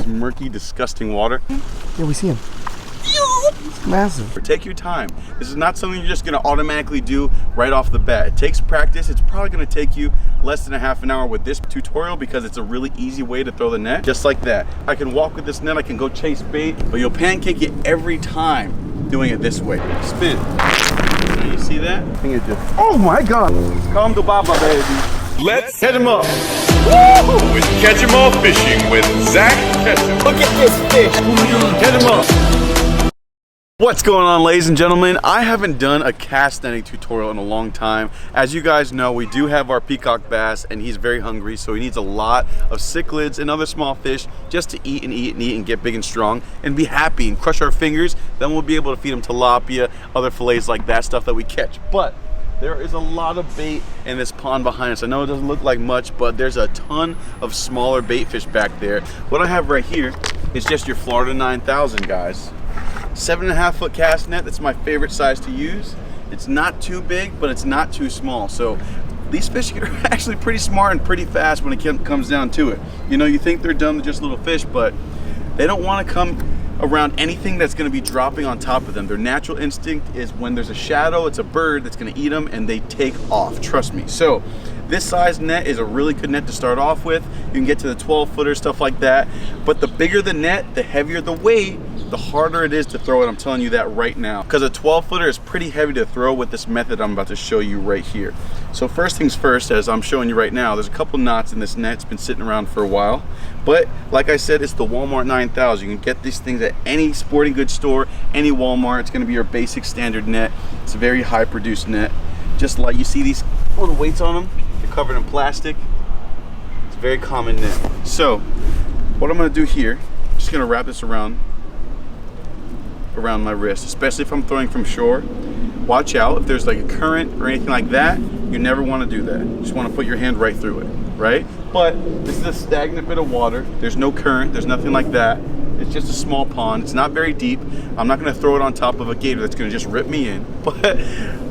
this murky, disgusting water. Yeah, we see him. It's massive. Take your time. This is not something you're just gonna automatically do right off the bat. It takes practice. It's probably gonna take you less than a half an hour with this tutorial because it's a really easy way to throw the net, just like that. I can walk with this net, I can go chase bait, but you'll pancake it every time doing it this way. Spin. So you see that? I think it just, oh my God. Come to Baba, baby. Let's Catch him up. Woo! With Catchem All Fishing with Zak Catchem. Look at this fish. Catch him up. What's going on, ladies and gentlemen? I haven't done a cast netting tutorial in a long time. As you guys know, we do have our peacock bass and he's very hungry, so he needs a lot of cichlids and other small fish just to eat and eat and eat and get big and strong and be happy and crush our fingers. Then we'll be able to feed him tilapia, other fillets like that, stuff that we catch. But there is a lot of bait in this pond behind us. I know it doesn't look like much, but there's a ton of smaller bait fish back there. What I have right here is just your Florida 9000, guys. 7.5 foot cast net. That's my favorite size to use. It's not too big, but it's not too small. So these fish are actually pretty smart and pretty fast when it comes down to it. You know, you think they're dumb, they're just little fish, but they don't want to come around anything that's going to be dropping on top of them. Their natural instinct is when there's a shadow, it's a bird that's going to eat them, and they take off, trust me. So this size net is a really good net to start off with. You can get to the 12 footer, stuff like that. But the bigger the net, the heavier the weight, the harder it is to throw it. I'm telling you that right now. Because a 12 footer is pretty heavy to throw with this method I'm about to show you right here. So first things first, as I'm showing you right now, there's a couple knots in this net. It's been sitting around for a while. But like I said, it's the Walmart 9000. You can get these things at any sporting goods store, any Walmart. It's gonna be your basic standard net. It's a very high produced net. Just like you see these little weights on them, they're covered in plastic. It's a very common net. So what I'm gonna do here, I'm just gonna wrap this around my wrist, especially if I'm throwing from shore. Watch out, if there's like a current or anything like that, you never want to do that. You just want to put your hand right through it, right? But this is a stagnant bit of water. There's no current, there's nothing like that. It's just a small pond. It's not very deep. I'm not going to throw it on top of a gator that's going to just rip me in. But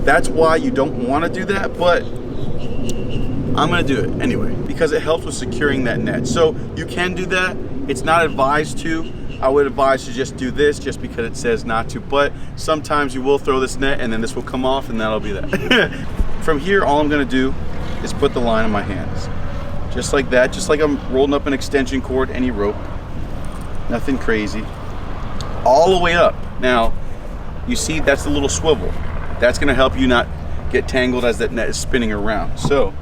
that's why you don't want to do that, but I'm going to do it anyway because it helps with securing that net. So you can do that. It's not advised to. I would advise to just do this just because it says not to, but sometimes you will throw this net and then this will come off and that'll be that. From here, all I'm gonna do is put the line in my hands. Just like that, just like I'm rolling up an extension cord, any rope. Nothing crazy. All the way up. Now, you see that's the little swivel. That's gonna help you not get tangled as that net is spinning around. So,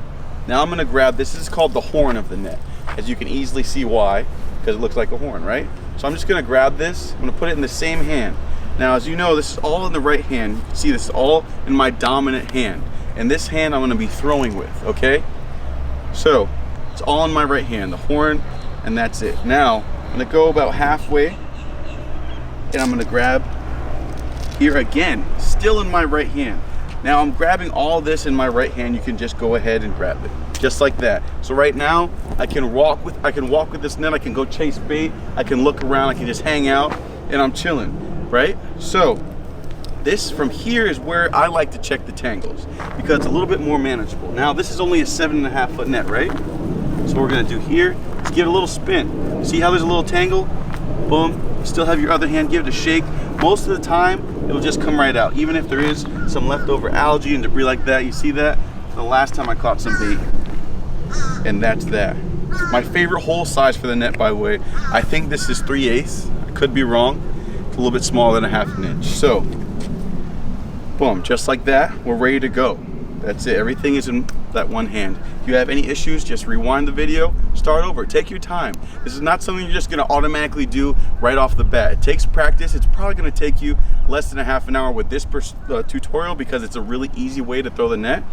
now I'm gonna grab, this is called the horn of the net. As you can easily see why, because it looks like a horn, right? So I'm just gonna grab this, I'm gonna put it in the same hand. Now, as you know, this is all in the right hand. You can see this is all in my dominant hand. And this hand I'm gonna be throwing with, okay? So, it's all in my right hand, the horn, and that's it. Now, I'm gonna go about halfway, and I'm gonna grab here again, still in my right hand. Now, I'm grabbing all this in my right hand. You can just go ahead and grab it, just like that. So right now, I can walk with this net. I can go chase bait. I can look around. I can just hang out, and I'm chilling, right? So this from here is where I like to check the tangles because it's a little bit more manageable. Now this is only a 7.5 foot net, right? So what we're gonna do here is give it a little spin. See how there's a little tangle? Boom. You still have your other hand. Give it a shake. Most of the time, it'll just come right out. Even if there is some leftover algae and debris like that, you see that? The last time I caught some bait. And that's that. My favorite hole size for the net, by the way, I think this is 3/8. I could be wrong. It's a little bit smaller than 1/2 inch. So, boom, just like that, we're ready to go. That's it. Everything is in that one hand. If you have any issues, just rewind the video, start over. Take your time. This is not something you're just going to automatically do right off the bat. It takes practice. It's probably going to take you less than a half an hour with this tutorial because it's a really easy way to throw the net.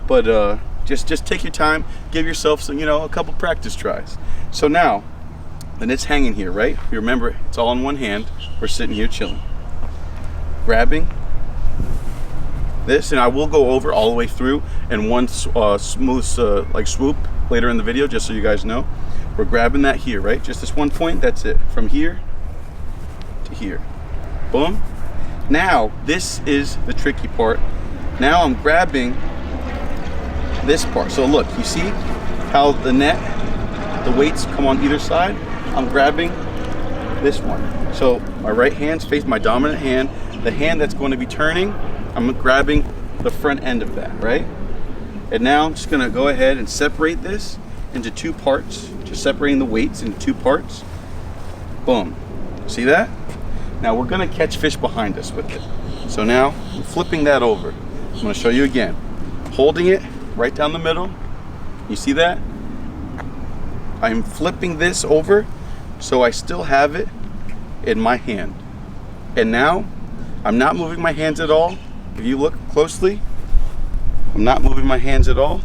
But just take your time. Give yourself some, a couple practice tries. So now, the net's hanging here, right? You remember, it's all in one hand. We're sitting here chilling, grabbing this, and I will go over all the way through in one smooth like swoop later in the video, just so you guys know. We're grabbing that here, right? Just this one point, that's it. From here to here. Boom. Now, this is the tricky part. Now I'm grabbing this part. So look, you see how the net, the weights come on either side? I'm grabbing this one. So my right hand's facing my dominant hand. The hand that's going to be turning, I'm grabbing the front end of that, right? And now I'm just gonna go ahead and separate this into two parts, just separating the weights into two parts. Boom. See that? Now we're gonna catch fish behind us with it. So now I'm flipping that over. I'm gonna show you again. Holding it right down the middle. You see that? I'm flipping this over so I still have it in my hand. And now I'm not moving my hands at all. If you look closely, I'm not moving my hands at all.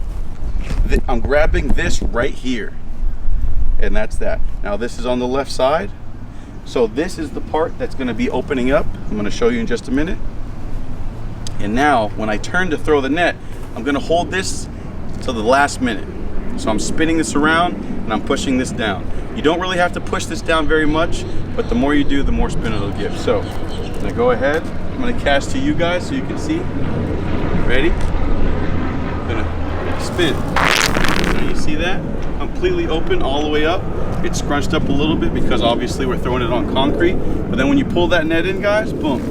I'm grabbing this right here. And that's that. Now this is on the left side. So this is the part that's gonna be opening up. I'm gonna show you in just a minute. And now when I turn to throw the net, I'm gonna hold this till the last minute. So I'm spinning this around and I'm pushing this down. You don't really have to push this down very much, but the more you do, the more spin it'll give. So I'm gonna go ahead. I'm gonna cast to you guys so you can see. Ready? I'm gonna spin. Now you see that? Completely open all the way up. It's scrunched up a little bit because obviously we're throwing it on concrete. But then when you pull that net in, guys, boom.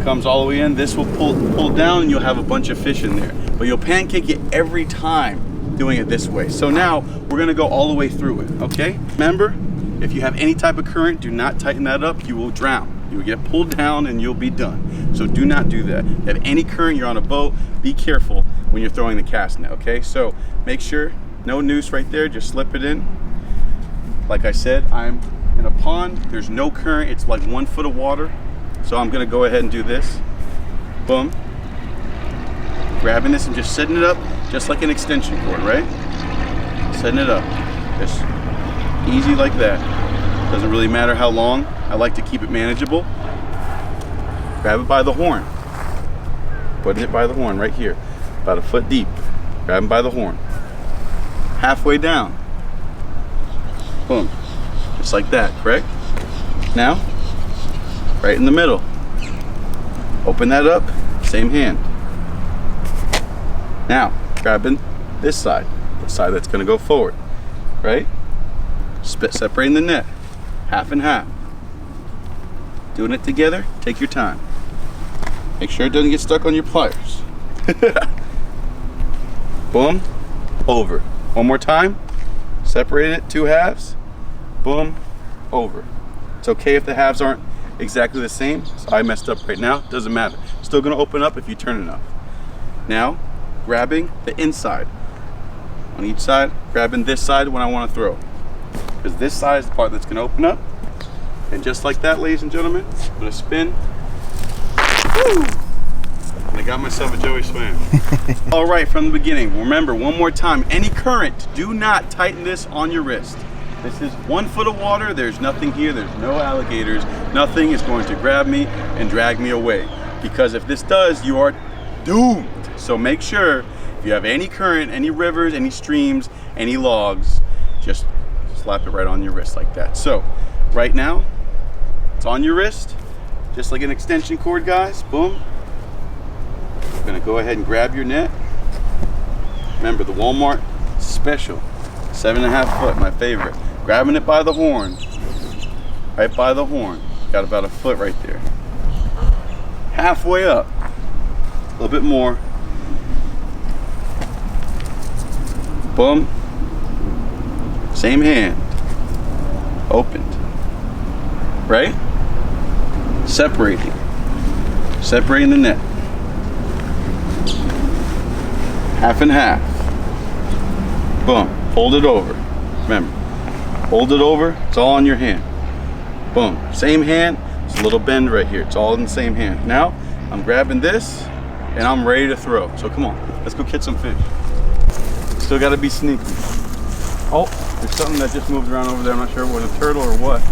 Comes all the way in. This will pull down and you'll have a bunch of fish in there. But you'll pancake it every time doing it this way. So now we're gonna go all the way through it, okay? Remember, if you have any type of current, do not tighten that up, you will drown. You will get pulled down and you'll be done. So do not do that. If you have any current, you're on a boat, be careful when you're throwing the cast net, okay? So make sure, no noose right there, just slip it in. Like I said, I'm in a pond, there's no current, it's like 1 foot of water. So I'm gonna go ahead and do this. Boom. Grabbing this and just setting it up just like an extension cord, right? Setting it up, just easy like that. Doesn't really matter how long. I like to keep it manageable. Grab it by the horn. Putting it by the horn right here, about a foot deep. Grab it by the horn. Halfway down. Boom, just like that, correct? Now, right in the middle. Open that up, same hand. Now, grabbing this side, the side that's gonna go forward, right? Separating the net, half and half. Doing it together, take your time. Make sure it doesn't get stuck on your pliers. Boom, over. One more time, separate it, 2 halves, boom, over. It's okay if the halves aren't exactly the same. So I messed up right now, doesn't matter. Still gonna open up if you turn enough. Now, grabbing the inside. On each side, grabbing this side when I wanna throw. Because this side is the part that's gonna open up. And just like that, ladies and gentlemen, I'm gonna spin. Woo! And I got myself a Joey Swam. All right, from the beginning, remember one more time, any current, do not tighten this on your wrist. This is 1 foot of water, there's nothing here, there's no alligators, nothing is going to grab me and drag me away. Because if this does, you are doomed. So make sure, if you have any current, any rivers, any streams, any logs, just slap it right on your wrist like that. So, right now, it's on your wrist, just like an extension cord, guys, boom. You're gonna go ahead and grab your net. Remember, the Walmart special, 7.5 foot, my favorite. Grabbing it by the horn, right by the horn. Got about a foot right there. Halfway up, a little bit more. Boom. Same hand, opened, right? Separating the net. Half and half. Boom, hold it over. Remember, hold it over, it's all on your hand. Boom, same hand, it's a little bend right here. It's all in the same hand. Now, I'm grabbing this and I'm ready to throw. So come on, let's go catch some fish. Still gotta be sneaky. Oh, there's something that just moved around over there. I'm not sure if it was a turtle or what.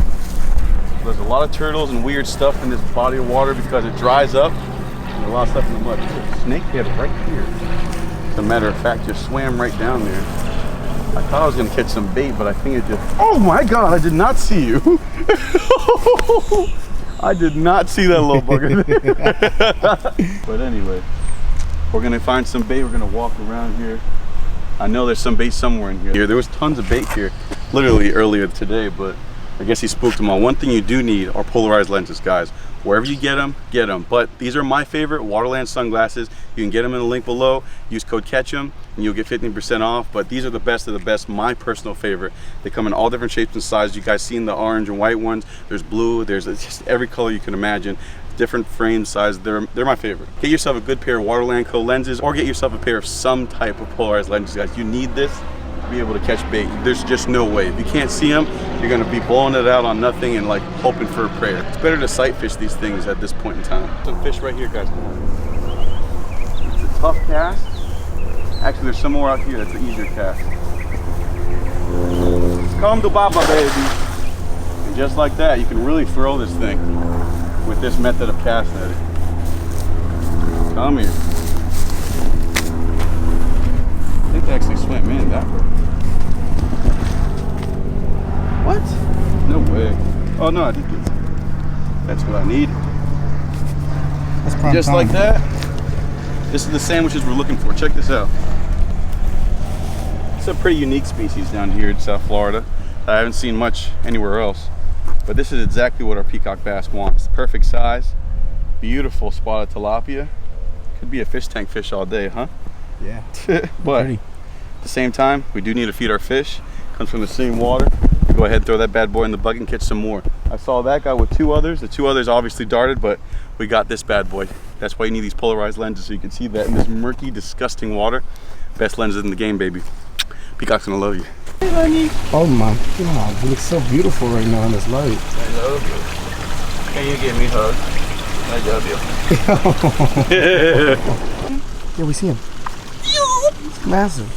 There's a lot of turtles and weird stuff in this body of water because it dries up. And a lot of stuff in the mud. There's a snakehead right here. As a matter of fact, just swam right down there. I thought I was gonna catch some bait, but I think it just, oh my God, I did not see you. I did not see that little bugger there. But anyway, we're gonna find some bait. We're gonna walk around here. I know there's some bait somewhere in here. There was tons of bait here, literally earlier today, but I guess he spooked them all. One thing you do need are polarized lenses, guys. Wherever you get them, get them. But these are my favorite Waterland sunglasses. You can get them in the link below. Use code Catchem and you'll get 15% off. But these are the best of the best, my personal favorite. They come in all different shapes and sizes. You guys seen the orange and white ones. There's blue, there's just every color you can imagine. Different frame size, they're my favorite. Get yourself a good pair of Waterland Co lenses or get yourself a pair of some type of polarized lenses, guys. You need this to be able to catch bait. There's just no way. If you can't see them, you're gonna be blowing it out on nothing and like hoping for a prayer. It's better to sight fish these things at this point in time. Some fish right here, guys, come on. It's a tough cast. Actually, there's some more out here that's an easier cast. Come to Baba, baby. And just like that, you can really throw this thing with this method of cast netting. Come here. I think they actually swam in that way. What? No way. Oh no, I did get some. That's what I need. That's prime Just time. like that. This is the sandwiches we're looking for. Check this out. It's a pretty unique species down here in South Florida that I haven't seen much anywhere else. But this is exactly what our peacock bass wants. Perfect size, beautiful spotted tilapia. Could be a fish tank fish all day, huh? Yeah. But at the same time, we do need to feed our fish. Comes from the same water. Go ahead and throw that bad boy in the bucket and catch some more. I saw that guy with 2 others. The 2 others obviously darted, but we got this bad boy. That's why you need these polarized lenses so you can see that in this murky, disgusting water. Best lenses in the game, baby. Peacock's gonna love you. Hey, honey. Oh my God, you look so beautiful right now in this light. I love you. Can you give me a hug? I love you. Yeah, we see him. It's massive.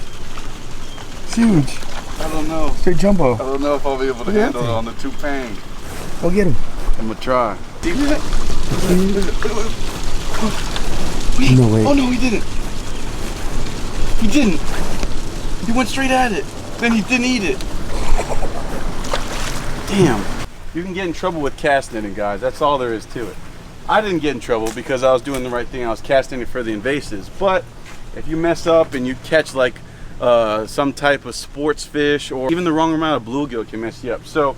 It's huge. I don't know. Straight jumbo. I don't know if I'll be able to handle it on the 2 pang. Go get him. I'm gonna try. See that? No way. Oh no, he didn't. He didn't. He went straight at it. Then he didn't eat it. Damn. You can get in trouble with cast netting, guys. That's all there is to it. I didn't get in trouble because I was doing the right thing. I was casting it for the invasives. But if you mess up and you catch like some type of sports fish or even the wrong amount of bluegill can mess you up. So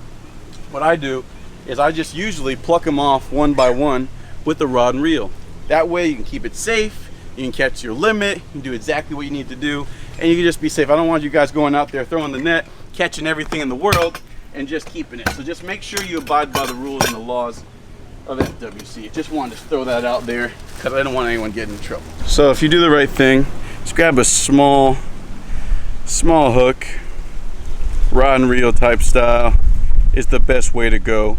what I do is I just usually pluck them off one by one with the rod and reel. That way you can keep it safe, you can catch your limit, you can do exactly what you need to do, and you can just be safe. I don't want you guys going out there throwing the net, catching everything in the world, and just keeping it. So just make sure you abide by the rules and the laws of FWC. Just wanted to throw that out there because I don't want anyone getting in trouble. So if you do the right thing, just grab a small hook, rod and reel type style is the best way to go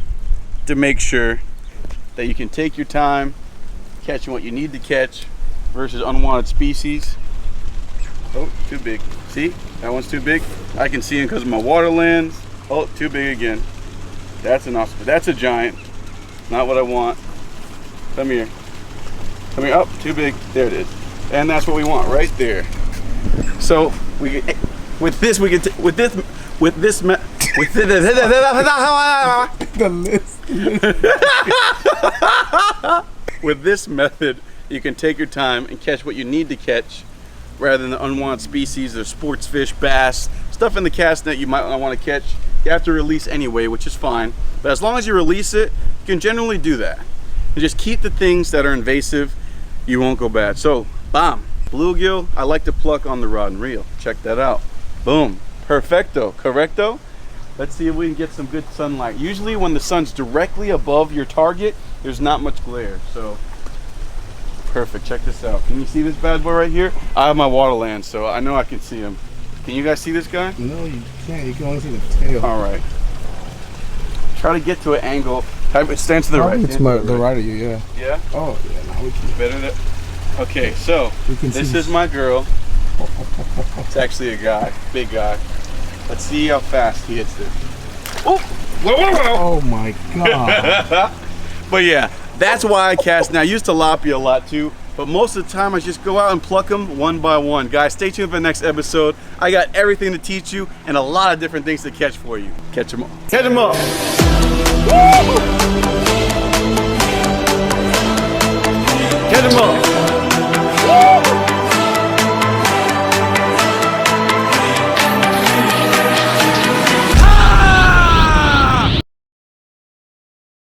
to make sure that you can take your time catching what you need to catch versus unwanted species. Oh, too big. See, that one's too big. I can see him because of my water lens. Oh, too big again. That's an awesome. That's a giant. Not what I want. Come here. Come here. Oh, too big. There it is. And that's what we want right there. So we with this we can with this the list. With this method, you can take your time and catch what you need to catch rather than the unwanted species, the sports fish, bass, stuff in the cast net you might not want to catch. You have to release anyway, which is fine. But as long as you release it, you can generally do that. And just keep the things that are invasive, you won't go bad. So, bam. Bluegill, I like to pluck on the rod and reel. Check that out. Boom. Perfecto. Correcto. Let's see if we can get some good sunlight. Usually when the sun's directly above your target, there's not much glare. So, perfect. Check this out. Can you see this bad boy right here? I have my water lens, so I know I can see him. Can you guys see this guy? No, you can't. You can only see the tail. All right. Try to get to an angle. Stand to the right. It's the right of you, yeah. Yeah? Oh, yeah. Now we can. Better than. Okay, so this is my girl. It's actually a guy, big guy. Let's see how fast he hits this. Oh, whoa, whoa, whoa. Oh my God. But yeah, that's why I cast. Now I use tilapia a lot too, but most of the time I just go out and pluck them one by one. Guys, stay tuned for the next episode. I got everything to teach you and a lot of different things to catch for you. Catch them all. Catch them up. Catch them up.